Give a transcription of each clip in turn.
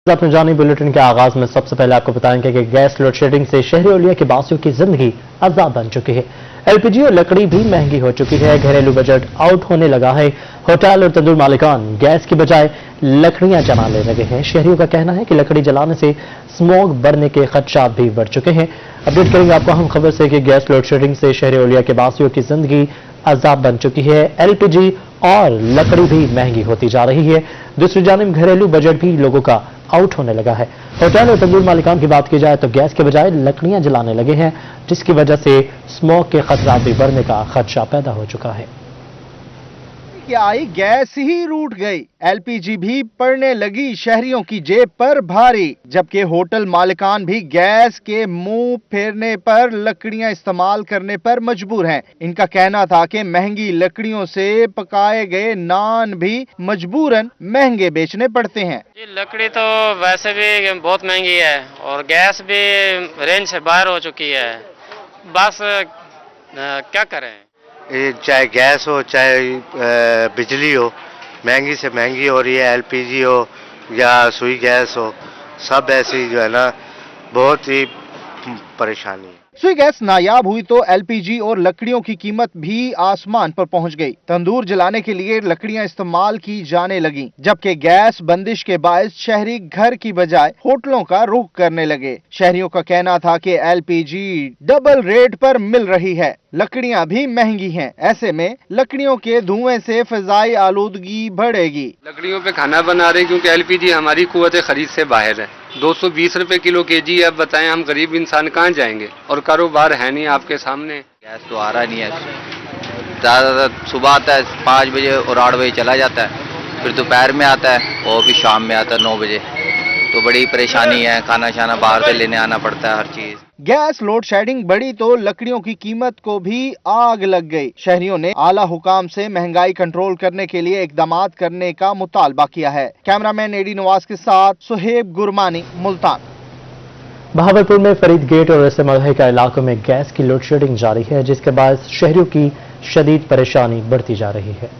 अपने जानी बुलेटिन के आगाज में सबसे पहले आपको बताएंगे कि गैस लोड शेडिंग से शहरी ओलिया के बासियों की जिंदगी अजाब बन चुकी है। एलपीजी और लकड़ी भी महंगी हो चुकी है। घरेलू बजट आउट होने लगा है। होटल और तंदूर मालिकान गैस की बजाय लकड़ियां जलाने लगे हैं। शहरियों का कहना है कि लकड़ी जलाने से स्मोक बढ़ने के खदशात भी बढ़ चुके हैं। अपडेट करेंगे आपको हम खबर से कि गैस लोड शेडिंग से शहरी ओलिया के बासियों की जिंदगी अजाब बन चुकी है। एलपीजी और लकड़ी भी महंगी होती जा रही है। दूसरी जानिब घरेलू बजट भी लोगों का आउट होने लगा है। होटल और तंदूर मालिकान की बात की जाए तो गैस के बजाय लकड़ियां जलाने लगे हैं, जिसकी वजह से स्मोक के खतरा भी बढ़ने का खदशा पैदा हो चुका है। क्या आई गैस ही रूठ गई, एलपीजी भी पड़ने लगी शहरियों की जेब पर भारी। जबकि होटल मालिकान भी गैस के मुंह फेरने पर लकड़ियां इस्तेमाल करने पर मजबूर हैं। इनका कहना था कि महंगी लकड़ियों से पकाए गए नान भी मजबूरन महंगे बेचने पड़ते हैं। जी लकड़ी तो वैसे भी बहुत महंगी है और गैस भी रेंज से बाहर हो चुकी है। बस क्या करें, चाहे गैस हो चाहे बिजली हो, महंगी से महंगी हो रही है। एलपीजी हो या सुई गैस हो, सब ऐसी जो है ना बहुत ही परेशानी है। सुई गैस नायाब हुई तो एलपीजी और लकड़ियों की कीमत भी आसमान पर पहुंच गई। तंदूर जलाने के लिए लकड़ियां इस्तेमाल की जाने लगी, जबकि गैस बंदिश के बायस शहरी घर की बजाय होटलों का रुख करने लगे। शहरियों का कहना था कि एलपीजी डबल रेट पर मिल रही है, लकड़ियां भी महंगी हैं। ऐसे में लकड़ियों के धुएं से फिजाई आलूदगी बढ़ेगी। लकड़ियों पे खाना बना रहे क्योंकि एलपीजी हमारी कुव्वत खरीद से बाहर है। 220 रुपए किलो केजी। अब बताएं हम गरीब इंसान कहाँ जाएंगे और कारोबार है नहीं आपके सामने। गैस तो आ रहा नहीं है, ज़्यादातर सुबह आता है 5 बजे और 8 बजे चला जाता है, फिर दोपहर में आता है और भी शाम में आता है 9 बजे। तो बड़ी परेशानी है, खाना शाना बाहर से लेने आना पड़ता है हर चीज। गैस लोड शेडिंग बढ़ी तो लकड़ियों की कीमत को भी आग लग गई। शहरियों ने आला हुकाम से महंगाई कंट्रोल करने के लिए इकदामात करने का मुतालबा किया है। कैमरामैन एडी नवाज के साथ सुहेब गुरमानी, मुल्तान। बहावलपुर में फरीद गेट और ऐसे मलहका इलाकों में गैस की लोड शेडिंग जारी है, जिसके बाद शहरियों की शदीद परेशानी बढ़ती जा रही है।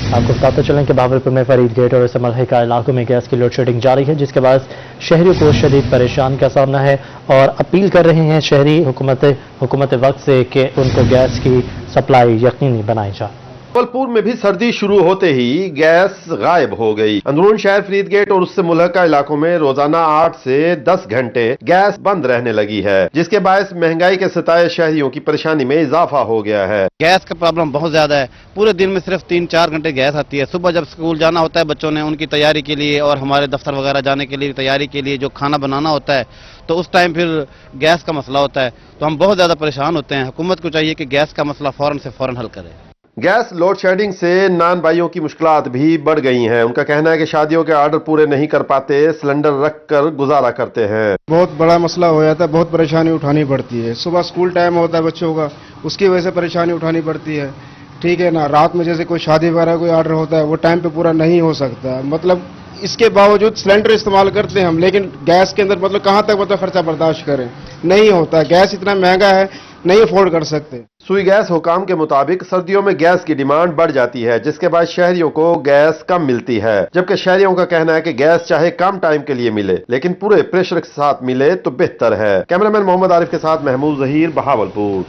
आपको बताते चलें कि बहावलपुर में फरीद गेट और ऐसे मलहका इलाकों में गैस की लोड शेडिंग जारी है, जिसके बाद शहरियों को शदीद परेशानी का सामना है और अपील कर रहे हैं शहरी हुकूमत वक्त से कि उनको गैस की सप्लाई यकीनी बनाई जाए। बहावलपुर में भी सर्दी शुरू होते ही गैस गायब हो गई। अंदरून शहर फरीद गेट और उससे मुल्हका इलाकों में रोजाना 8 से 10 घंटे गैस बंद रहने लगी है, जिसके बायस महंगाई के सताए शहरियों की परेशानी में इजाफा हो गया है। गैस का प्रॉब्लम बहुत ज्यादा है। पूरे दिन में सिर्फ 3-4 घंटे गैस आती है। सुबह जब स्कूल जाना होता है बच्चों ने, उनकी तैयारी के लिए और हमारे दफ्तर वगैरह जाने के लिए तैयारी के लिए जो खाना बनाना होता है, तो उस टाइम फिर गैस का मसला होता है, तो हम बहुत ज्यादा परेशान होते हैं। हुकूमत को चाहिए कि गैस का मसला फौरन से फौरन हल करे। गैस लोड शेडिंग से नान भाइयों की मुश्किलात भी बढ़ गई हैं। उनका कहना है कि शादियों के आर्डर पूरे नहीं कर पाते, सिलेंडर रख कर गुजारा करते हैं। बहुत बड़ा मसला हो जाता है, बहुत परेशानी उठानी पड़ती है। सुबह स्कूल टाइम होता है बच्चों का, उसकी वजह से परेशानी उठानी पड़ती है, ठीक है ना। रात में जैसे कोई शादी वगैरह कोई आर्डर होता है, वो टाइम पे पूरा नहीं हो सकता। मतलब इसके बावजूद सिलेंडर इस्तेमाल करते हैं हम, लेकिन गैस के अंदर मतलब कहाँ तक खर्चा बर्दाश्त करें, नहीं होता। गैस इतना महंगा है, नहीं अफोर्ड कर सकते। सुई गैस हुकाम के मुताबिक सर्दियों में गैस की डिमांड बढ़ जाती है, जिसके बाद शहरियों को गैस कम मिलती है। जबकि शहरियों का कहना है कि गैस चाहे कम टाइम के लिए मिले, लेकिन पूरे प्रेशर के साथ मिले तो बेहतर है। कैमरामैन मोहम्मद आरिफ के साथ महमूद जहीर, बहावलपुर।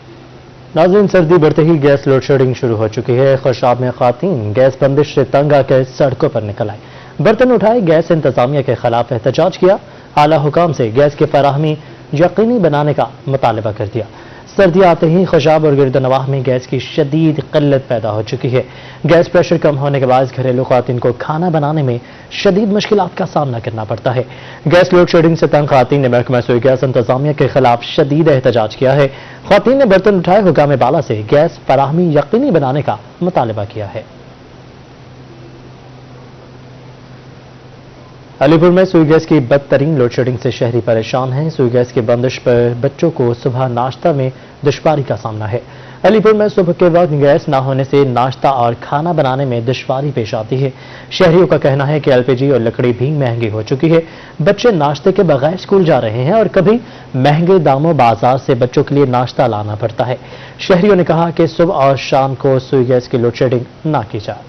नाज़रीन, सर्दी बढ़ते ही गैस लोड शेडिंग शुरू हो चुकी है। खुशाब में खातून गैस बंदिश से तंग आकर सड़कों पर निकल आई, बर्तन उठाए, गैस इंतजामिया के खिलाफ एहतजाज किया, आला हुकाम से गैस की फराहमी यकीनी बनाने का मुतालबा कर दिया। सर्दी आते ही खुशाब और गिरदनवाह में गैस की शदीद किल्लत पैदा हो चुकी है। गैस प्रेशर कम होने के बाद घरेलू खातून को खाना बनाने में शदीद मुश्किलात का सामना करना पड़ता है। गैस लोड शेडिंग से तंग खातून ने महकमा सुई गैस इंतजामिया के खिलाफ शदीद एहतजाज किया है। खातून ने बर्तन उठाए, हुकाम बाला से गैस फराहमी यकीनी बनाने का मुतालबा किया है। अलीपुर में सुई गैस की बदतरीन लोड शेडिंग से शहरी परेशान हैं। सुई गैस की बंदिश पर बच्चों को सुबह नाश्ता में दुश्वारी का सामना है। अलीपुर में सुबह के वक्त गैस न होने से नाश्ता और खाना बनाने में दुश्वारी पेश आती है। शहरियों का कहना है कि एलपीजी और लकड़ी भी महंगी हो चुकी है। बच्चे नाश्ते के बगैर स्कूल जा रहे हैं और कभी महंगे दामों बाजार से बच्चों के लिए नाश्ता लाना पड़ता है। शहरियों ने कहा कि सुबह और शाम को सुई गैस की लोड शेडिंग न की जाए।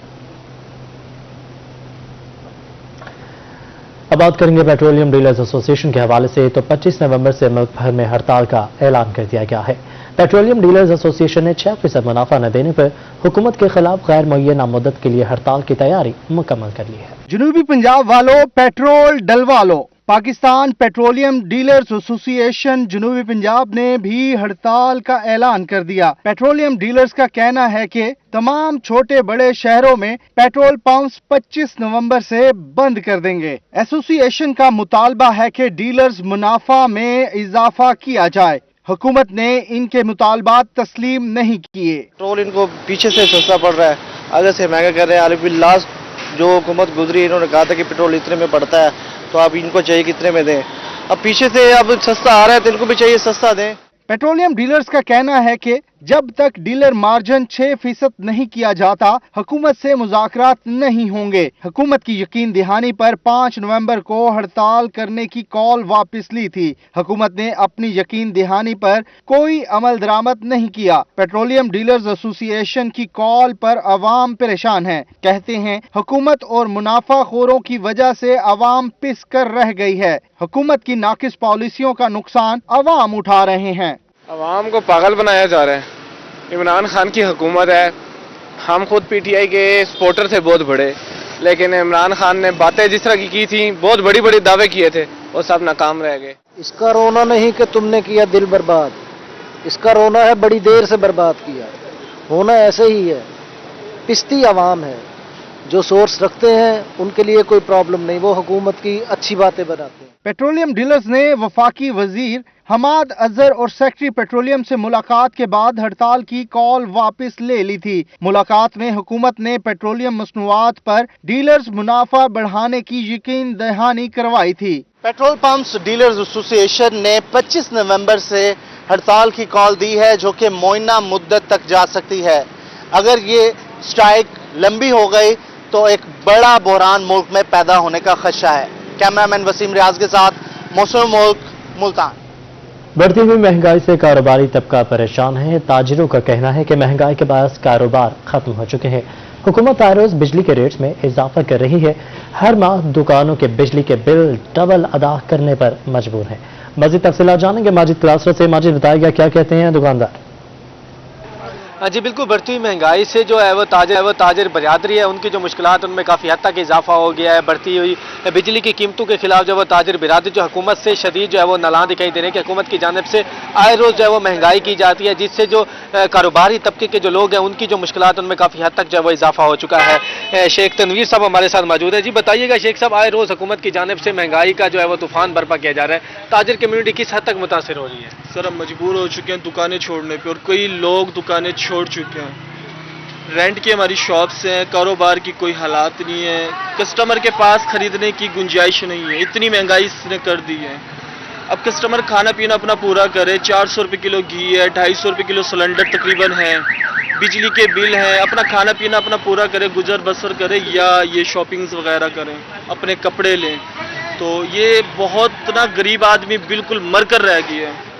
अब बात करेंगे पेट्रोलियम डीलर्स एसोसिएशन के हवाले से। तो 25 नवंबर से मुल्क भर में हड़ताल का ऐलान कर दिया गया है। पेट्रोलियम डीलर्स एसोसिएशन ने 6% मुनाफा न देने पर हुकूमत के खिलाफ गैर मुअय्यना मुद्दत के लिए हड़ताल की तैयारी मुकम्मल कर ली है। जनूबी पंजाब वालों, पेट्रोल डलवा लो। पाकिस्तान पेट्रोलियम डीलर्स एसोसिएशन जनूबी पंजाब ने भी हड़ताल का ऐलान कर दिया। पेट्रोलियम डीलर्स का कहना है कि तमाम छोटे बड़े शहरों में पेट्रोल पंप्स 25 नवंबर से बंद कर देंगे। एसोसिएशन का मुतालबा है कि डीलर्स मुनाफा में इजाफा किया जाए। हुकूमत ने इनके मुतालबात तस्लीम नहीं किए। पेट्रोल इनको पीछे से सस्ता पड़ रहा है, आगे से महंगा कर रहे हैं। अभी लास्ट जो हुकूमत गुजरी इन्होंने कहा था कि पेट्रोल इतने में पड़ता है, तो अब इनको चाहिए कितने में दें। अब पीछे से अब सस्ता आ रहा है तो इनको भी चाहिए सस्ता दें। पेट्रोलियम डीलर्स का कहना है कि जब तक डीलर मार्जिन 6% नहीं किया जाता, हुकूमत से मुज़ाकरात नहीं होंगे। हुकूमत की यकीन दहानी पर 5 नवंबर को हड़ताल करने की कॉल वापस ली थी। हुकूमत ने अपनी यकीन दहानी पर कोई अमल दरामद नहीं किया। पेट्रोलियम डीलर्स एसोसिएशन की कॉल पर अवाम परेशान है। कहते हैं हुकूमत और मुनाफाखोरों की वजह से अवाम पिस कर रह गई है। हुकूमत की नाकिस पॉलिसियों का नुकसान अवाम उठा रहे हैं। अवाम को पागल बनाया जा रहा है। इमरान खान की हुकूमत है। हम खुद पीटीआई के सपोर्टर थे बहुत बड़े, लेकिन इमरान खान ने बातें जिस तरह की थी, बहुत बड़ी बड़ी दावे किए थे, वो सब नाकाम रह गए। इसका रोना नहीं कि तुमने किया दिल बर्बाद, इसका रोना है बड़ी देर से बर्बाद किया। होना ऐसे ही है। पिस्ती अवाम है, जो सोर्स रखते हैं उनके लिए कोई प्रॉब्लम नहीं, वो हुकूमत की अच्छी बातें बनाते हैं। पेट्रोलियम डीलर्स ने वफाकी वजीर हमाद अजहर और सेक्रेटरी पेट्रोलियम से मुलाकात के बाद हड़ताल की कॉल वापस ले ली थी। मुलाकात में हुकूमत ने पेट्रोलियम मसनूआत पर डीलर्स मुनाफा बढ़ाने की यकीन दहानी करवाई थी। पेट्रोल पंप्स डीलर्स एसोसिएशन ने 25 नवंबर से हड़ताल की कॉल दी है, जो कि मुअय्यना मुद्दत तक जा सकती है। अगर ये स्ट्राइक लंबी हो गई तो एक बड़ा बहरान मुल्क में पैदा होने का खदशा है। कैमरामैन वसीम रियाज के साथ मौसम मुल्क, मुल्तान। बढ़ती हुई महंगाई से कारोबारी तबका परेशान है। ताजिरों का कहना है कि महंगाई के बायस कारोबार खत्म हो चुके हैं। हुकूमत हर रोज बिजली के रेट्स में इजाफा कर रही है। हर माह दुकानों के बिजली के बिल डबल अदा करने पर मजबूर है। मजीद तफसीलात जानेंगे माजिद क्लासर से। माजिद बताएगा क्या कहते हैं दुकानदार। जी बिल्कुल, बढ़ती हुई महंगाई से जो है वो ताजिर बरादरी है, उनकी जो मुश्किलात उनमें काफ़ी हद तक इजाफा हो गया है। बढ़ती हुई बिजली की कीमतों के खिलाफ जो वो ताजिर बरादरी जो हुकूमत से शदीद जो है वो नालां दिखाई दे रहे हैं कि हुकूमत की जानिब से आए रोज़ जो है वो महंगाई की जाती है, जिससे जो कारोबारी तबके के जो लोग हैं उनकी जो मुश्किलात उनमें काफ़ी हद तक जो है वो इजाफा हो चुका है। शेख तनवीर साहब हमारे साथ मौजूद है। जी बताइएगा शेख साहब, आए रोज़ हुकूमत की जानिब से महंगाई का जो है वो तूफान बर्पा किया जा रहा है, ताजिर कम्यूनिटी किस हद तक मुतासर हो रही है? सर हम मजबूर हो चुके हैं दुकानें छोड़ने पे, और कई लोग दुकानें छोड़ चुके हैं। रेंट की हमारी शॉप्स हैं, कारोबार की कोई हालात नहीं है, कस्टमर के पास खरीदने की गुंजाइश नहीं है। इतनी महंगाई इसने कर दी है। अब कस्टमर खाना पीना अपना पूरा करे, 400 रुपये किलो घी है, 250 रुपये किलो सिलेंडर तकरीबन है, बिजली के बिल हैं, अपना खाना पीना अपना पूरा करे, गुजर बसर करे, या ये शॉपिंग्स वगैरह करें, अपने कपड़े लें। तो ये बहुत ना गरीब आदमी बिल्कुल मर कर रह गया है।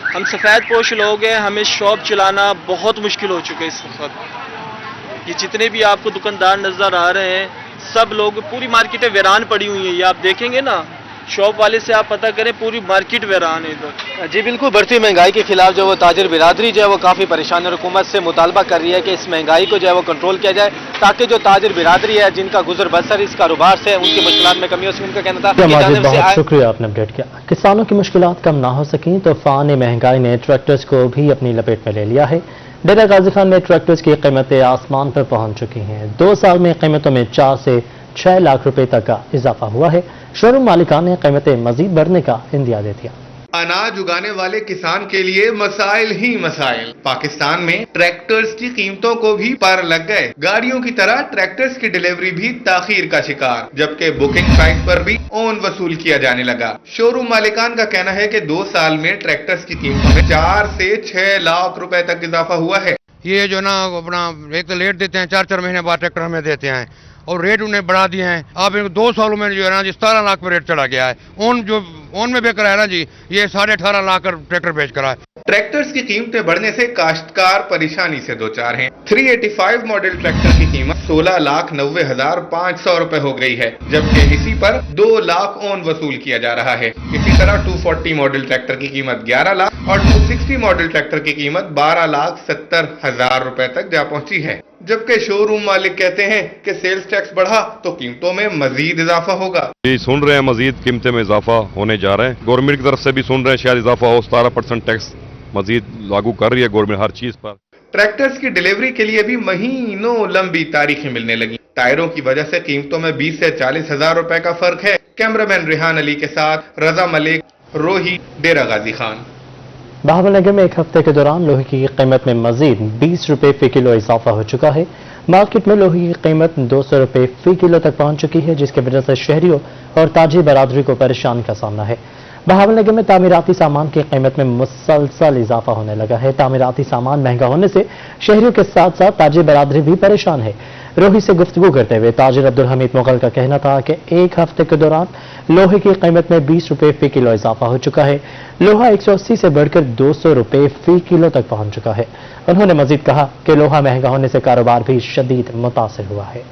हम सफ़ेद पोश लोग हैं, हमें शॉप चलाना बहुत मुश्किल हो चुका है इस वक्त। ये जितने भी आपको दुकानदार नजर आ रहे हैं, सब लोग, पूरी मार्केटें वीरान पड़ी हुई हैं। ये आप देखेंगे ना, शॉप वाले से आप पता करें, पूरी मार्केट वीरान है इधर। जी बिल्कुल, बढ़ती महंगाई के खिलाफ जो वो ताजिर बिरादरी जो है वो काफ़ी परेशान है। हुकूमत से मुतालबा कर रही है कि इस महंगाई को जो है वो कंट्रोल किया जाए, ताकि जो ताजिर बिरादरी है जिनका गुजर बसर इस कारोबार से, उनकी मुश्किलात में कमी हो सके। उनका कहना था बहुत शुक्रिया, आपने अपडेट किया। किसानों की मुश्किलात कम ना हो सकें तो तूफान महंगाई ने ट्रैक्टर्स को भी अपनी लपेट में ले लिया है। डेरा गाजी खान में ट्रैक्टर्स की कीमतें आसमान पर पहुंच चुकी हैं। 2 साल में कीमतों में 4 से 6 लाख रुपए तक का इजाफा हुआ है। शोरूम मालिकान ने कीमतें मजीद बढ़ने का इंदिया दे दिया। अनाज उगाने वाले किसान के लिए मसाइल ही मसाइल। पाकिस्तान में ट्रैक्टर्स की कीमतों को भी पार लग गए। गाड़ियों की तरह ट्रैक्टर्स की डिलीवरी भी ताखीर का शिकार, जबकि बुकिंग साइट पर भी ओन वसूल किया जाने लगा। शोरूम मालिकान का कहना है कि 2 साल में ट्रैक्टर्स की कीमतों में 4 से 6 लाख रुपए तक इजाफा हुआ है। ये जो ना अपना एक तो लेट देते हैं, 4-4 महीने बाद ट्रैक्टर हमें देते हैं, और रेट उन्हें बढ़ा दिए हैं। अब 2 सालों में जो है ना 17 लाख पर रेट चढ़ा गया है। ओन में बेच रहा है ना जी, ये 18.5 लाख का ट्रैक्टर बेच कर है। ट्रैक्टर्स की कीमतें बढ़ने से काश्तकार परेशानी से दो चार हैं। 385 मॉडल ट्रैक्टर की कीमत 16,90,500 रुपए हो गई है, जबकि इसी पर 2 लाख ओन वसूल किया जा रहा है। इसी तरह 240 मॉडल ट्रैक्टर की कीमत 11 लाख और 260 मॉडल ट्रैक्टर की कीमत 12,70,000 रुपए तक जा पहुंची है। जबकि शोरूम मालिक कहते हैं कि सेल्स टैक्स बढ़ा तो कीमतों में मजीद इजाफा होगा। जी सुन रहे हैं मजीद कीमतें में इजाफा होने जा रहे हैं। गवर्नमेंट की तरफ से भी सुन रहे हैं शायद इजाफा हो, 17% टैक्स मजीद लागू कर रही है गवर्नमेंट हर चीज पर। ट्रैक्टर्स की डिलीवरी के लिए भी महीनों लंबी तारीखें मिलने लगी। टायरों की वजह से कीमतों में 20 से 40,000 रुपए का फर्क है। कैमरामैन रिहान अली के साथ रजा मलिक, रोही, डेरा गाजी खान। बहावलनगर में एक हफ्ते के दौरान लोहे की कीमत में मजीद 20 रुपए फी किलो इजाफा हो चुका है। मार्केट में लोहे की कीमत 200 रुपए फी किलो तक पहुंच चुकी है, जिसकी वजह से शहरियों और ताजी बरादरी को परेशानी का सामना है। बहावलनगर में तामीराती सामान की कीमत में मुसलसल इजाफा होने लगा है। तामीराती सामान महंगा होने से शहरियों के साथ साथ ताजी बरादरी भी परेशान है। रोही से गुफ्तगू करते हुए ताजिर अब्दुल हमीद मुगल का कहना था कि एक हफ्ते के दौरान लोहे की कीमत में 20 रुपए फी किलो इजाफा हो चुका है। लोहा 180 से बढ़कर 200 रुपए फी किलो तक पहुंच चुका है। उन्होंने मजीद कहा कि लोहा महंगा होने से कारोबार भी शदीद मुतासिर हुआ है।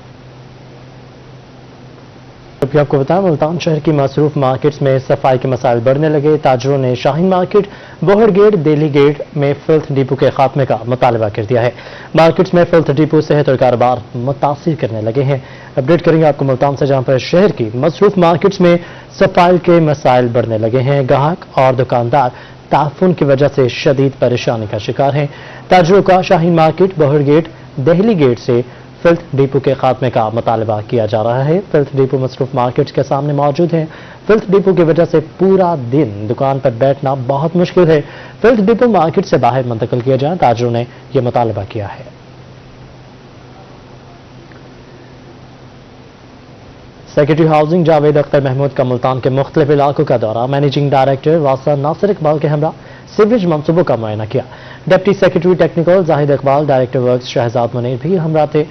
अभी आपको बताएं, मुल्तान शहर की मसरूफ मार्केट्स में सफाई के मसाइल बढ़ने लगे। ताजरों ने शाहीन मार्केट, बोहड़ गेट, दिल्ली गेट में फिल्थ डिपो के खात्मे का मुतालबा कर दिया है। मार्केट्स में फिल्थ डिपो सेहत और कारोबार मुतासिर करने लगे हैं। अपडेट करेंगे आपको मुल्तान से, जहां पर शहर की मसरूफ मार्केट्स में सफाई के मसाइल बढ़ने लगे हैं। ग्राहक और दुकानदार ताफुन की वजह से शदीद परेशानी का शिकार हैं। ताजरों का शाहीन मार्केट, बोहड़ गेट, दिल्ली गेट से फिल्थ डिपो के खात्मे का मुतालबा किया जा रहा है। फिल्थ डिपो मसरूफ मार्केट्स के सामने मौजूद है। फिल्थ डिपो की वजह से पूरा दिन दुकान पर बैठना बहुत मुश्किल है। फिल्थ डिपो मार्केट से बाहर मुंतकिल किया जाए, ताजरों ने यह मुतालबा किया है। सेक्रेटरी हाउसिंग जावेद अख्तर महमूद का मुल्तान के मुख्तलिफ इलाकों का दौरा। मैनेजिंग डायरेक्टर वासा नासिर इकबाल के हमरा सीवरेज मंसूबों का मुआयना किया। Deputy secretary technical Zahid Iqbal, director works Shahzad Munir भी हमरा थे।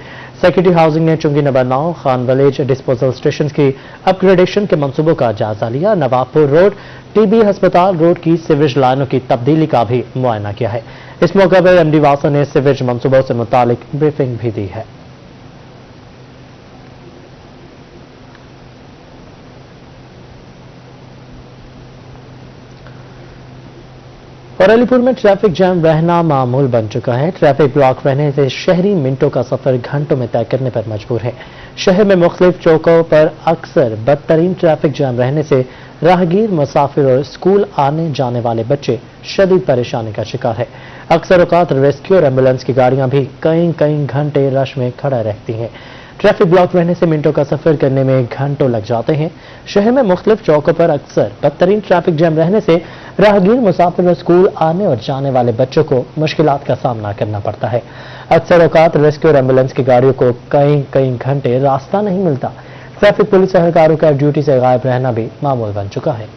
सेक्रेटरी हाउसिंग ने चुंगी number 9 Khan village disposal station की अपग्रेडेशन के मंसूबों का जायजा लिया। नवाबपुर रोड, टीबी अस्पताल रोड की सीवरेज लाइनों की तब्दीली का भी मुआयना किया है। इस मौके पर एमडी वासा ने सीवरेज मंसूबों से मुतालिक ब्रीफिंग भी दी है। और अलीपुर में ट्रैफिक जैम रहना मामूल बन चुका है। ट्रैफिक ब्लॉक रहने से शहरी मिनटों का सफर घंटों में तय करने पर मजबूर है। शहर में मुख्तलिफ चौकों पर अक्सर बदतरीन ट्रैफिक जैम रहने से राहगीर, मुसाफिर और स्कूल आने जाने वाले बच्चे शदीद परेशानी का शिकार है। अक्सर औकात रेस्क्यू और एम्बुलेंस की गाड़ियां भी कई घंटे रश में खड़ा रहती हैं। ट्रैफिक ब्लॉक रहने से मिनटों का सफर करने में घंटों लग जाते हैं। शहर में मुख्तलिफ चौकों पर अक्सर बदतरीन ट्रैफिक जैम रहने से राहगीर, मुसाफिर और स्कूल आने और जाने वाले बच्चों को मुश्किलात का सामना करना पड़ता है। अक्सर औकात रेस्क्यू और एम्बुलेंस की गाड़ियों को कई घंटे रास्ता नहीं मिलता। ट्रैफिक पुलिस एहलकारों का ड्यूटी से गायब रहना भी मामूल बन चुका है।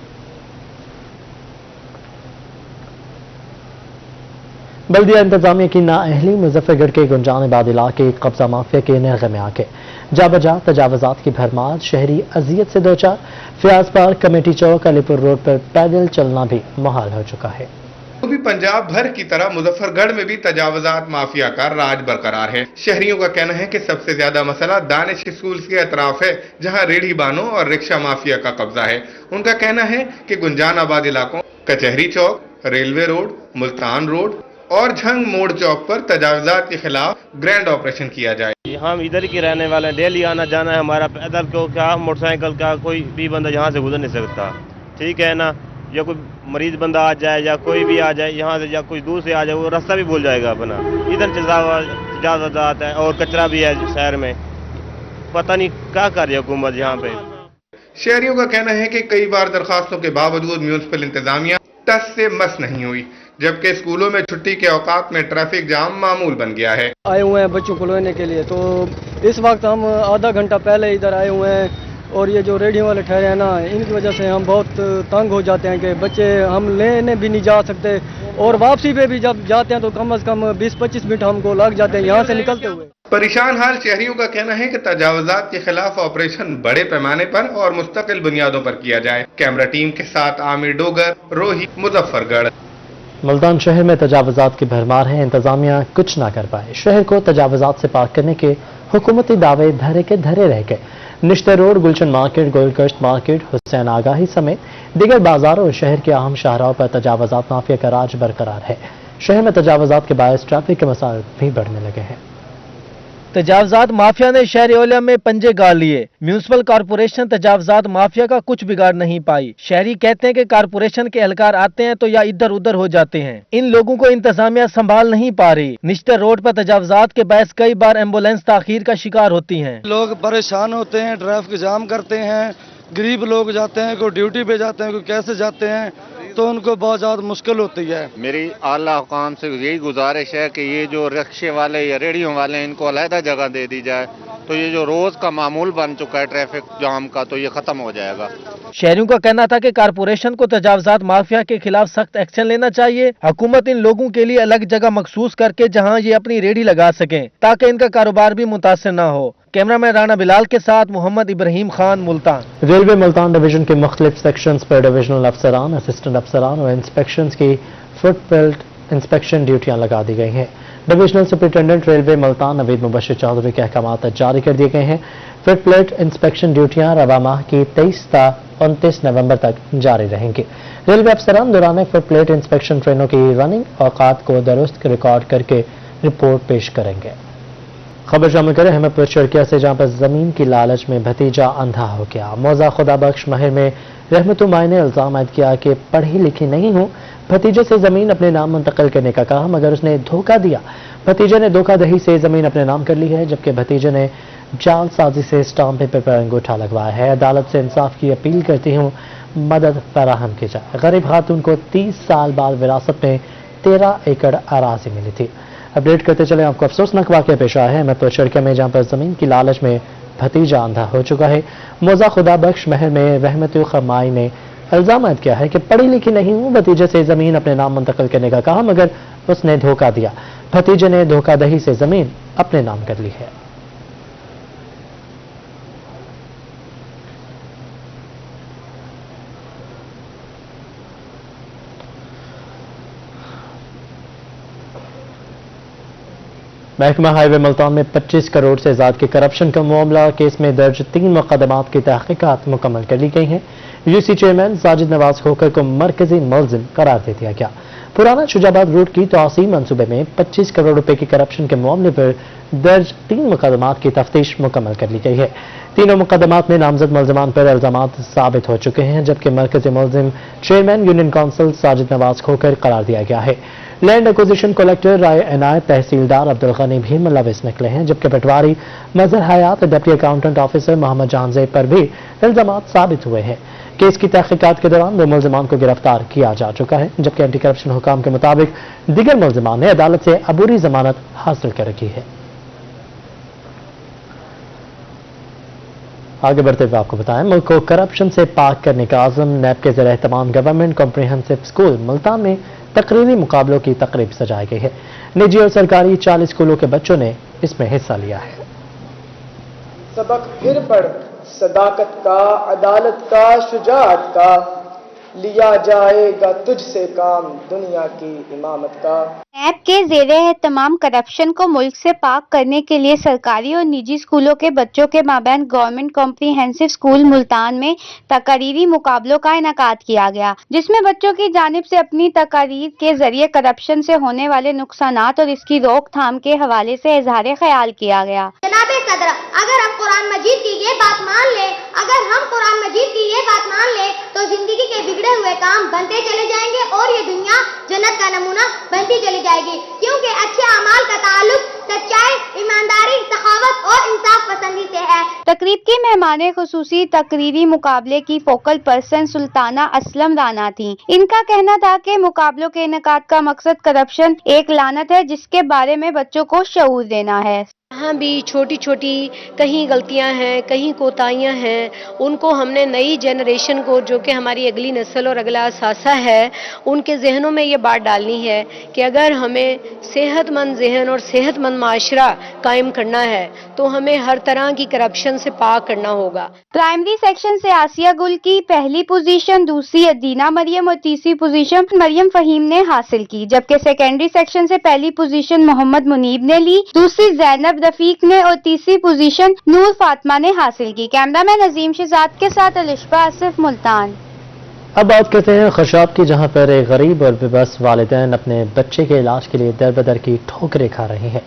बल्दिया इंतजामिया की नाअहली मुजफ्फरगढ़ के गुंजानाबाद इलाके कब्जा माफिया के निर्गे में आके जाबजा तजावजात की भरमार, शहरी अजियत से दो चार। फयाज पार्क, कमेटी चौक, अलीपुर रोड पर पैदल चलना भी मुहाल हो चुका है। तो भी पंजाब भर की तरह मुजफ्फरगढ़ में भी तजावजात माफिया का राज बरकरार है। शहरियों का कहना है कि सबसे ज्यादा मसला दानिश स्कूल के अतराफ है, जहां रेढ़ी बानों और रिक्शा माफिया का कब्जा है। उनका कहना है कि गुंजानाबाद इलाकों, कचहरी चौक, रेलवे रोड, मुल्तान रोड और झंग मोड़ चौक पर तजावजात के खिलाफ ग्रैंड ऑपरेशन किया जाए। हम इधर की रहने वाले हैं, डेली आना जाना है हमारा। पैदल को क्या, मोटरसाइकिल का, कोई भी बंदा यहाँ से गुजर नहीं सकता। ठीक है ना, या कोई मरीज बंदा आ जाए या कोई भी आ जाए यहाँ से, या कोई दूर से आ जाए, वो रास्ता भी भूल जाएगा अपना। इधर तजावजात है और कचरा भी है शहर में। पता नहीं क्या कर रही है हुकूमत यहाँ पे। शहरियों का कहना है कि कई बार दरखास्तों के बावजूद म्यूनिसिपल इंतजामिया टस से मस नहीं हुई, जबकि स्कूलों में छुट्टी के औकात में ट्रैफिक जाम मामूल बन गया है। आए हुए हैं बच्चों को लेने के लिए, तो इस वक्त हम आधा घंटा पहले इधर आए हुए हैं। और ये जो रेडियो वाले ठहरे हैं ना, इनकी वजह से हम बहुत तंग हो जाते हैं कि बच्चे हम लेने भी नहीं जा सकते, और वापसी पे भी जब जाते हैं तो कम से कम 20-25 मिनट हमको लग जाते हैं यहाँ से निकलते हुए। परेशान हाल शहरियों का कहना है कि तजावजात के खिलाफ ऑपरेशन बड़े पैमाने पर और मुस्तकिल बुनियादों पर किया जाए। कैमरा टीम के साथ आमिर डोगर, रोही, मुजफ्फरगढ़। ملتان شہر میں تجاوزات کی بھرمار ہے، انتظامیہ کچھ نہ کر پائے۔ شہر کو تجاوزات سے پاک کرنے کے حکومتی دعوے دھرے کے دھرے رہ گئے۔ نشتر روڈ، گلشن مارکیٹ، گولڈ مارکیٹ، حسین آگاہی سمیت دیگر بازاروں اور شہر کے اہم شاہراہوں پر تجاوزات مافیا کا راج برقرار ہے۔ شہر میں تجاوزات کے باعث ٹریفک کے مسائل بھی بڑھنے لگے ہیں۔ تجاوزات مافیا نے شہر اولیا میں پنجے گاڑ لیے۔ میونسپل کارپوریشن تجاوزات مافیا کا کچھ بگاڑ نہیں پائی۔ شہری کہتے ہیں کہ کارپوریشن کے اہلکار آتے ہیں تو یا ادھر ادھر ہو جاتے ہیں، ان لوگوں کو انتظامیہ سنبھال نہیں پا رہی۔ نشتر روڈ پر تجاوزات کے باعث کئی بار ایمبولینس تاخیر کا شکار ہوتی ہیں۔ لوگ پریشان ہوتے ہیں، ٹریفک جام کرتے ہیں، غریب لوگ جاتے ہیں، کوئی ڈیوٹی پہ جاتے ہیں، کوئی کیسے جاتے ہیں، تو ان کو بہت زیادہ مشکل ہوتی ہے۔ میری اعلیٰ حکام سے یہی گزارش ہے کہ یہ جو رکشے والے یا ریڑھیوں والے ان کو علیحدہ جگہ دے دی جائے تو یہ جو روز کا معمول بن چکا ہے ٹریفک جام کا تو یہ ختم ہو جائے گا۔ شہریوں کا کہنا تھا کہ کارپوریشن کو تجاوزات مافیا کے خلاف سخت ایکشن لینا چاہیے۔ حکومت ان لوگوں کے لیے الگ جگہ مخصوص کر کے جہاں یہ اپنی ریڑھی لگا سکیں تاکہ ان کا کاروبار بھی متاثر نہ ہو۔ کیمرہ مین رانا بلال کے ساتھ محمد ابراہیم خان، ملتان۔ ریلوے ملتان ڈویژن کے مختلف سیکشنز پر ڈویژنل افسران، اسسٹنٹ افسران اور انسپیکشنز کی فٹ بیلٹ انسپیکشن ڈیوٹیاں لگا دی گئی ہیں۔ ڈویژنل سپرنٹینڈنٹ ریلوے ملتان نوید مبشر چودھری کے احکامات جاری کر دیے گئے ہیں۔ فٹ پلیٹ انسپیکشن ڈیوٹیاں رواں ماہ کی 23 تا 29 نومبر تک جاری رہیں گی۔ ریلوے افسران دوران فٹ پلیٹ انسپیکشن ٹرینوں کی رننگ اوقات کو درست ریکارڈ کر کے رپورٹ پیش کریں گے۔ خبر شامل کریں احمد پور چڑکیا سے، جہاں پر زمین کی لالچ میں بھتیجا اندھا ہو گیا۔ موزہ خدا بخش مہر میں رحمت مائی نے الزام عائد کیا کہ پڑھی لکھی نہیں ہوں، بھتیجے سے زمین اپنے نام منتقل کرنے کا کہا مگر اس نے دھوکہ دیا۔ بھتیجے نے دھوکہ دہی سے زمین اپنے نام کر لی ہے، جبکہ بھتیجے نے جعل سازی سے اسٹامپ پیپر پر انگوٹھا لگوایا ہے۔ عدالت سے انصاف کی اپیل کرتی ہوں، مدد فراہم کی جائے۔ غریب خاتون کو 30 سال بعد وراثت میں 13 ایکڑ اراضی ملی تھی۔ اپڈیٹ کرتے چلیں، آپ کو افسوسناک واقعہ پیش آیا ہے احمد پور چڑکیا میں، جہاں پر زمین کی لالچ میں بھتیجا اندھا ہو چکا ہے۔ موزہ خدا بخش مہر میں رحمت خمائی نے الزام عائد کیا ہے کہ پڑھی لکھی نہیں ہوں، بھتیجے سے زمین اپنے نام منتقل کرنے کا کہا مگر اس نے دھوکہ دیا۔ بھتیجے نے دھوکہ دہی سے زمین اپنے نام کر لی ہے۔ محکمہ ہائی وے ملتان میں 25 کروڑ سے زائد کے کرپشن کا معاملہ، کیس میں درج 3 مقدمات کی تحقیقات مکمل کر لی گئی ہیں۔ یو سی چیئرمین ساجد نواز کھوکھر کو مرکزی ملزم قرار دے دیا گیا۔ پرانا شجاباد روڈ کی توسیع منصوبے میں 25 کروڑ روپے کی کرپشن کے معاملے پر درج 3 مقدمات کی تفتیش مکمل کر لی گئی ہے۔ تینوں مقدمات میں نامزد ملزمان پر الزامات ثابت ہو چکے ہیں، جبکہ مرکزی ملزم چیئرمین یونین کونسل ساجد نواز کھوکھر قرار دیا گیا ہے۔ لینڈ ایکوزیشن کلیکٹر رائے عنایت، تحصیلدار عبدالغنی بھی ملوث نکلے ہیں، جبکہ پٹواری مظہر حیات، ڈپٹی اکاؤنٹنٹ آفیسر محمد جہان زیب پر بھی الزامات ثابت ہوئے ہیں۔ کیس کی تحقیقات کے دوران 2 ملزمان کو گرفتار کیا جا چکا ہے، جبکہ اینٹی کرپشن حکام کے مطابق دیگر ملزمان نے عدالت سے عبوری ضمانت حاصل کر رکھی ہے۔ آگے بڑھتے ہوئے آپ کو بتائیں، ملک کو کرپشن سے پاک کرنے کا عزم، نیب کے زیر اہتمام گورنمنٹ کمپریہنسو اسکول ملتان میں تقریری مقابلوں کی تقریب سجائی گئی ہے۔ نجی اور سرکاری 40 اسکولوں کے بچوں نے اس میں حصہ لیا ہے۔ سبق پھر پڑھ، صداقت کا، عدالت کا، شجاعت کا، لیا جائے گا تجھ سے کام دنیا کی امامت کا۔ نیب کے زیر اہتمام کرپشن کو ملک سے پاک کرنے کے لیے سرکاری اور نجی اسکولوں کے بچوں کے مابین گورنمنٹ کمپریہنسو اسکول ملتان میں تقریری مقابلوں کا انعقاد کیا گیا، جس میں بچوں کی جانب سے اپنی تقاریر کے ذریعے کرپشن سے ہونے والے نقصانات اور اس کی روک تھام کے حوالے سے اظہار خیال کیا گیا۔ جناب صدر، اگر ہم قرآن مجید کی یہ بات مان لیں، اگر ہم قرآن مجید کی یہ بات مان لیں تو زندگی کے بگڑے ہوئے کام بنتے چلے جائیں گے اور یہ دنیا جنت کا نمونہ بنتی چلی جائے گی، کیونکہ اچھے اعمال کا تعلق سچائی، ایمانداری، سخاوت اور انصاف پسندی سے ہے۔ تقریب کی مہمان خصوصی تقریری مقابلے کی فوکل پرسن سلطانہ اسلم رانا تھیں۔ ان کا کہنا تھا کہ مقابلوں کے انعقاد کا مقصد کرپشن ایک لعنت ہے جس کے بارے میں بچوں کو شعور دینا ہے۔ यहाँ भी छोटी छोटी कहीं गलतियां हैं, कहीं कोताहियां हैं, उनको हमने नई जनरेशन को, जो कि हमारी अगली नस्ल और अगला असासा है, उनके जहनों में ये बात डालनी है कि अगर हमें सेहतमंद जहन और सेहतमंद माशरा कायम करना है तो हमें हर तरह की करप्शन से पाक करना होगा। प्राइमरी सेक्शन से आसिया गुल की पहली पोजीशन, दूसरी अदीना मरियम और तीसरी पोजीशन मरियम फहीम ने हासिल की, जबकि सेकेंडरी सेक्शन से पहली पोजीशन मोहम्मद मुनीब ने ली, दूसरी जैनब रफीक ने और तीसरी पोजीशन नूर फातिमा ने हासिल की। कैमरामैन अजीम शहजाद के साथ अलिशबा आसिफ, मुल्तान। अब बात करते हैं खशाब की, जहां पर एक गरीब और बेबस वालिदैन अपने बच्चे के इलाज के लिए दर बदर की ठोकरें खा रहे हैं।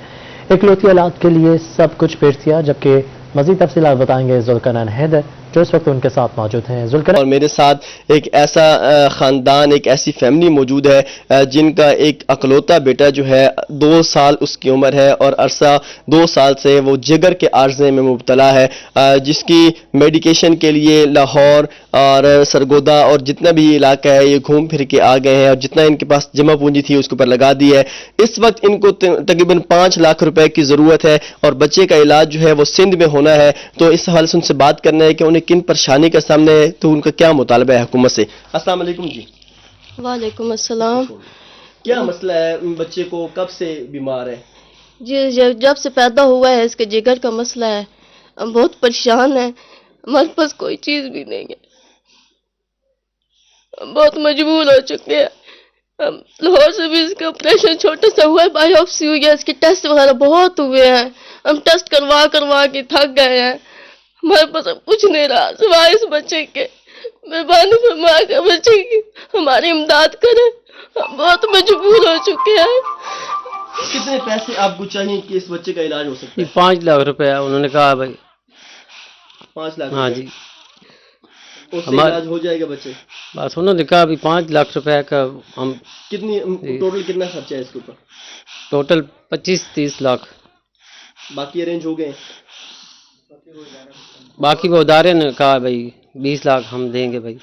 इकलौती औलाद के लिए सब कुछ पेश दिया, जबकि मजीद तफसीलात बताएंगे जुल्करनैन हैदर जो इस वक्त उनके साथ मौजूद हैं। जुल्करनैन, और मेरे साथ एक ऐसा खानदान, एक ऐसी फैमिली मौजूद है जिनका एक अकलौता बेटा जो है 2 साल उसकी उम्र है और अरसा 2 साल से वो जिगर के आर्जे में मुब्तला है, जिसकी मेडिकेशन के लिए लाहौर और सरगोदा और जितना भी इलाका है ये घूम फिर के आ गए हैं और जितना इनके पास जमा पूंजी थी उसके ऊपर लगा दी है। इस वक्त इनको तकरीबन 5 लाख रुपए की ज़रूरत है और बच्चे का इलाज जो है वो सिंध में होना है। तो इस हवाले से उनसे बात करना है कि उन्हें किन परेशानी का सामने है, तो उनका क्या मुतालबा है हुकूमत से। अस्सलाम वालेकुम जी। वालेकुम अस्सलाम। क्या मसला है, बच्चे को कब से बीमार है? जी जब से पैदा हुआ है इसके जिगर का मसला है, हम बहुत परेशान हैं, हमारे पास कोई चीज़ भी नहीं है, हम बहुत मजबूर हो चुके हैं। हम लाहौर से भी इसका ऑपरेशन छोटा सा हुआ है, बायोप्सी हुई है, इसके टेस्ट वगैरह बहुत हुए हैं, हम टेस्ट करवा के थक गए हैं, हमारे पास अब कुछ नहीं रहा सिवाय इस बच्चे के। मेहरबानी फरमा कर बच्चे की हमारी इमदाद करें, हम बहुत मजबूर हो चुके हैं। कितने पैसे आपको चाहिए कि इस बच्चे का इलाज हो सकता है? 5 लाख रुपया उन्होंने कहा भाई। 5 लाख? हाँ जी, उससे इलाज हो जाएगा बच्चे? बस उन्होंने कहा अभी 5 लाख रुपया का हम। कितनी टोटल कितना खर्चा है इसके ऊपर? टोटल 25-30 लाख। बाकी अरेंज हो गए? बाकी वो उदारे ने कहा भाई 20 लाख हम देंगे भाई।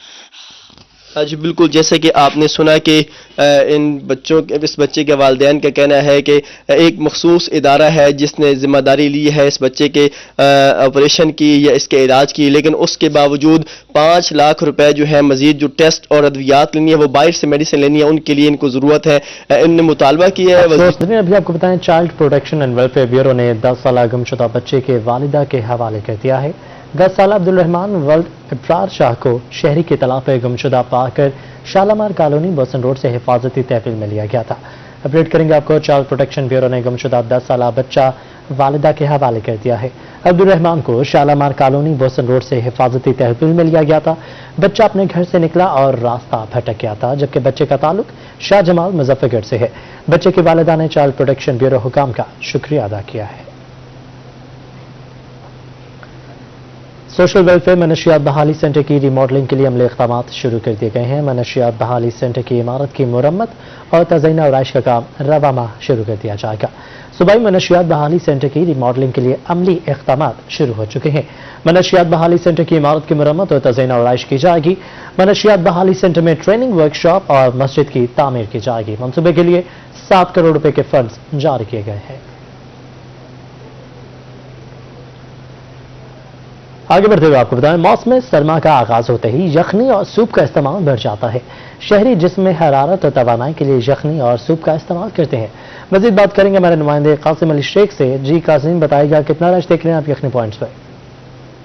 जी बिल्कुल, जैसे कि आपने सुना कि इस बच्चे के वालिदैन का कहना है कि एक मखसूस इदारा है जिसने जिम्मेदारी ली है इस बच्चे के ऑपरेशन की या इसके इलाज की, लेकिन उसके बावजूद 5 लाख रुपए जो है मजीद जो टेस्ट और अद्वियात लेनी है, वो बाहर से मेडिसिन लेनी है, उनके लिए इनको ज़रूरत है। इनने मुतालबा किया है। अभी आपको बताएं, child protection and welfare bureau ने 10 साल गुमशुदा बच्चे के वालिदा के हवाले कर दिया है। 10 साल अब्दुल रहमान वल्द इब्रार शाह को शहरी की तलाश पे गुमशुदा पाकर शालामार कॉलोनी बोसन रोड से हिफाजती तहवील में लिया गया था। अपडेट करेंगे आपको। चाइल्ड प्रोटेक्शन ब्यूरो ने गुमशुदा 10 साल बच्चा वालिदा के हवाले कर दिया है। अब्दुल रहमान को शालामार कॉलोनी बोसन रोड से हिफाजती तहवील में लिया गया था। बच्चा अपने घर से निकला और रास्ता भटक गया था, जबकि बच्चे का ताल्लुक शाह जमाल मुजफ्फरगढ़ से है। बच्चे की वालिदा ने चाइल्ड प्रोटेक्शन ब्यूरो हुकाम का शुक्रिया अदा किया है। सोशल वेलफेयर मनशियात बहाली सेंटर की रिमॉडलिंग के लिए अमले इक़दाम शुरू कर दिए गए हैं। मनशियात बहाली सेंटर की इमारत की मुरम्मत और तज़यीन और आइश का काम रवा माह शुरू कर दिया जाएगा। सूबाई मनशियात बहाली सेंटर की रिमॉडलिंग के लिए अमली इक़दाम शुरू हो चुके हैं। मनशियात बहाली सेंटर की इमारत की मुरम्मत और तज़यीन और आइश की जाएगी। मनशियात बहाली सेंटर में ट्रेनिंग वर्कशॉप और मस्जिद की तामीर की जाएगी। मनसूबे के लिए 7 करोड़ रुपए के फंड्स जारी किए गए हैं। आगे बढ़ते हुए आपको बताएं, मौसम सरमा का आगाज होते ही यखनी और सूप का इस्तेमाल बढ़ जाता है। शहरी जिस्म में हरारत और तवानाई के लिए यखनी और सूप का इस्तेमाल करते हैं। मजीद बात करेंगे हमारे नुमाइंदे कासिम अली शेख से। जी कासिम, बताइएगा कितना रश देख रहे हैं आप यखनी पॉइंट्स पर?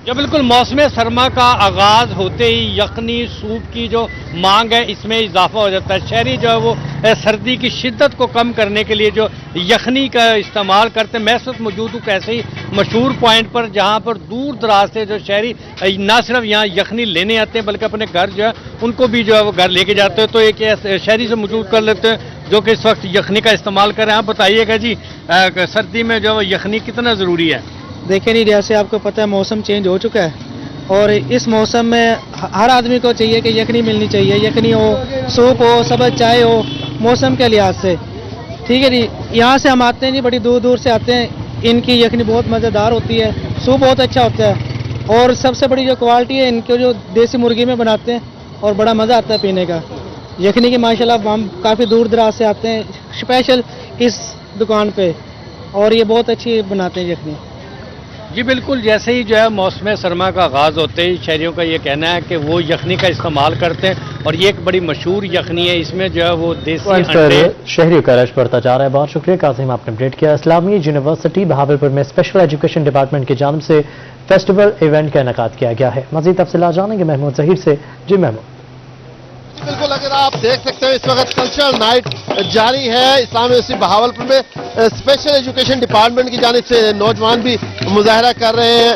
जो बिल्कुल मौसम सरमा का आगाज होते ही यखनी सूप की जो मांग है इसमें इजाफा हो जाता है। शहरी जो है वो सर्दी की शिद्दत को कम करने के लिए जो यखनी का इस्तेमाल करते हैं। मैं इस वक्त मौजूद हूँ ऐसे ही मशहूर पॉइंट पर जहाँ पर दूर दराज से जो शहरी ना सिर्फ यहाँ यखनी लेने आते हैं बल्कि अपने घर जो है उनको भी जो है वो घर लेके जाते हैं। तो एक शहरी से मौजूद कर लेते हैं जो कि इस वक्त यखनी का इस्तेमाल कर रहे हैं। आप बताइएगा जी, सर्दी में जो यखनी कितना ज़रूरी है? देखिए नहीं, जैसे आपको पता है मौसम चेंज हो चुका है और इस मौसम में हर आदमी को चाहिए कि यखनी मिलनी चाहिए। यखनी हो, सूप हो, सब्ज़ चाय हो, मौसम के लिहाज से। ठीक है जी, यहाँ से हम आते हैं जी, बड़ी दूर दूर से आते हैं। इनकी यखनी बहुत मज़ेदार होती है, सूप बहुत अच्छा होता है और सबसे बड़ी जो क्वालिटी है इनके जो देसी मुर्गी में बनाते हैं और बड़ा मज़ा आता है पीने का। यखनी की माशाल्लाह हम काफ़ी दूर दराज से आते हैं स्पेशल इस दुकान पे। और ये बहुत अच्छी बनाते हैं यखनी। जी बिल्कुल, जैसे ही जो है मौसम सरमा का आगाज़ होते ही शहरियों का ये कहना है कि वो यखनी का इस्तेमाल करते हैं और ये एक बड़ी मशहूर यखनी है। इसमें जो है वो देसी अंडे। शहरियों का रश बढ़ता जा रहा है। बहुत शुक्रिया कासिम, आपने अपडेट किया। इस्लामी यूनिवर्सिटी बहावलपुर में स्पेशल एजुकेशन डिपार्टमेंट की जानिब से फेस्टिवल इवेंट का इनेकाद किया गया है। मजीद तफसीलात जानेंगे महमूद जहीर से। जी महमूद। बिल्कुल, अगर आप देख सकते हैं इस वक्त कल्चरल नाइट जारी है इस्लामी यूनिवर्सिटी बहावलपुर में। स्पेशल एजुकेशन डिपार्टमेंट की जानिब से नौजवान भी मुजाहरा कर रहे हैं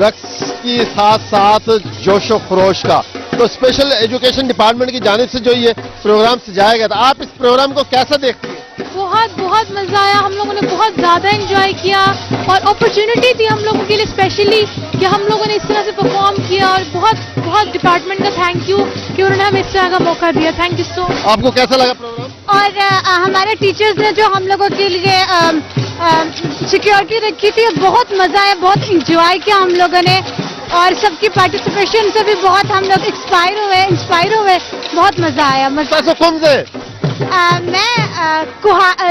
रक्स की साथ साथ जोशो खरोश का। तो स्पेशल एजुकेशन डिपार्टमेंट की जानिब से जो ये प्रोग्राम सजाया गया था, आप इस प्रोग्राम को कैसा देखते हैं? बहुत मजा आया, हम लोगों ने बहुत ज्यादा एंजॉय किया और अपॉर्चुनिटी थी हम लोगों के लिए स्पेशली कि हम लोगों ने इस तरह से परफॉर्म किया और बहुत डिपार्टमेंट का थैंक यू कि उन्होंने हमें इस तरह का मौका दिया। Thank you so much. आपको कैसा लगा प्रोग्राम? और हमारे टीचर्स ने जो हम लोगों के लिए सिक्योरिटी रखी थी, बहुत मजा आया, बहुत इंजॉय किया हम लोगों ने और सबकी पार्टिसिपेशन से भी बहुत हम लोग इंस्पायर हुए, बहुत मजा आया। मैं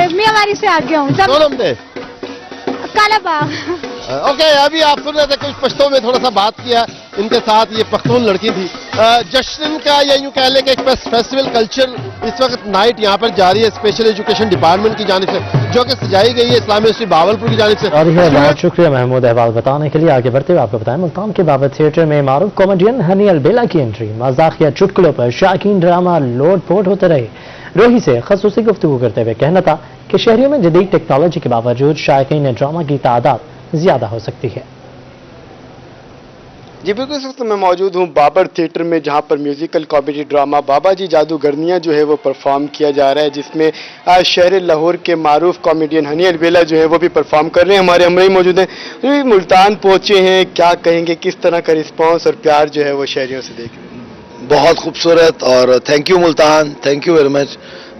मियांवारी से आ गया हूँ। कालाबाग। ओके, अभी आप सुन रहे थे कुछ पश्तो में थोड़ा सा बात किया इनके साथ। ये पख्तून लड़की थी। जश्न का या यूं कह लें कि एक फेस्टिवल कल्चर इस वक्त नाइट यहाँ पर जारी है स्पेशल एजुकेशन डिपार्टमेंट की जानिब से, जो कि सजाई गई है इस्लामी यूनिवर्सिटी बहावलपुर की जानिब से। और बहुत शुक्रिया महमूद अहवाल बताने के लिए। आगे बढ़ते हुए आपको बताएं, मुल्तान के बाबर थिएटर में मारूफ कॉमेडियन हनी अलबेला की एंट्री। मजाकिया चुटकुलों पर शायकीन ड्रामा लोड पोट होते रहे। रोही से खसूसी गुफ्तगू करते हुए कहना था कि शहरियों में जदीद टेक्नोलॉजी के बावजूद शायकीन ड्रामा की तादाद ज्यादा हो सकती है। जी बिल्कुल, इस वक्त मैं मौजूद हूँ बाबर थिएटर में, जहाँ पर म्यूजिकल कॉमेडी ड्रामा बाबा जी जादूगरनियाँ जो है वो परफॉर्म किया जा रहा है, जिसमें शहर लाहौर के मारूफ कॉमेडियन हनी अलबेला जो है वो भी परफॉर्म कर रहे हैं। हमारे हमरे मौजूद हैं, तो मुल्तान पहुँचे हैं, क्या कहेंगे, किस तरह का रिस्पॉन्स और प्यार जो है वो शहरियों से देख रहे हैं? बहुत खूबसूरत और thank you Multan, thank you very much.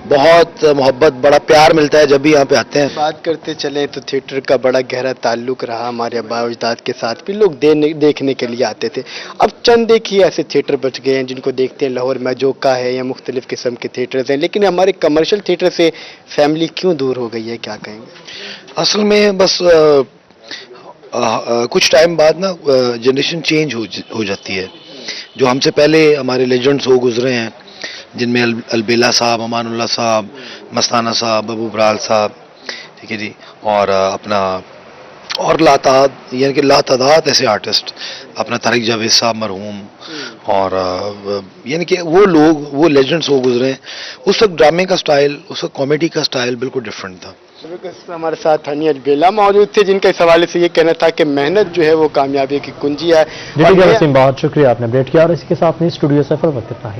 बहुत मोहब्बत, बड़ा प्यार मिलता है जब भी यहाँ पे आते हैं। बात करते चले तो थिएटर का बड़ा गहरा ताल्लुक रहा हमारे आबा अजदाद के साथ भी, लोग देखने के लिए आते थे। अब चंद देखिए ऐसे थिएटर बच गए हैं जिनको देखते हैं लाहौर में, जोका है या मुख्तलिफ किस्म के थिएटर्स हैं, लेकिन हमारे कमर्शियल थिएटर से फैमिली क्यों दूर हो गई है, क्या कहेंगे? असल में बस कुछ टाइम बाद ना जनरेशन चेंज हो जाती है। जो हमसे पहले हमारे लेजेंड्स हो गुजरे हैं, जिनमें अलबेला साहब, अमानुल्लाह साहब, मस्ताना साहब, अबू बराल साहब, ठीक है जी, और अपना और यानी कि लातादाद ऐसे आर्टिस्ट, अपना तारिक जावेद साहब मरहूम, और यानी कि वो लोग, वो लेजेंड्स हो गुजरे हैं। उस वक्त ड्रामे का स्टाइल, उस वक्त कॉमेडी का स्टाइल बिल्कुल डिफरेंट था। हमारे साथ हनी अलबेला मौजूद थे, जिनका इस हवाले से ये कहना था कि मेहनत जो है वो कामयाबी की कुंजी है। बहुत शुक्रिया, आपने अपडेट किया और इसी के साथ में स्टूडियो से फिर वक्त इतना ही।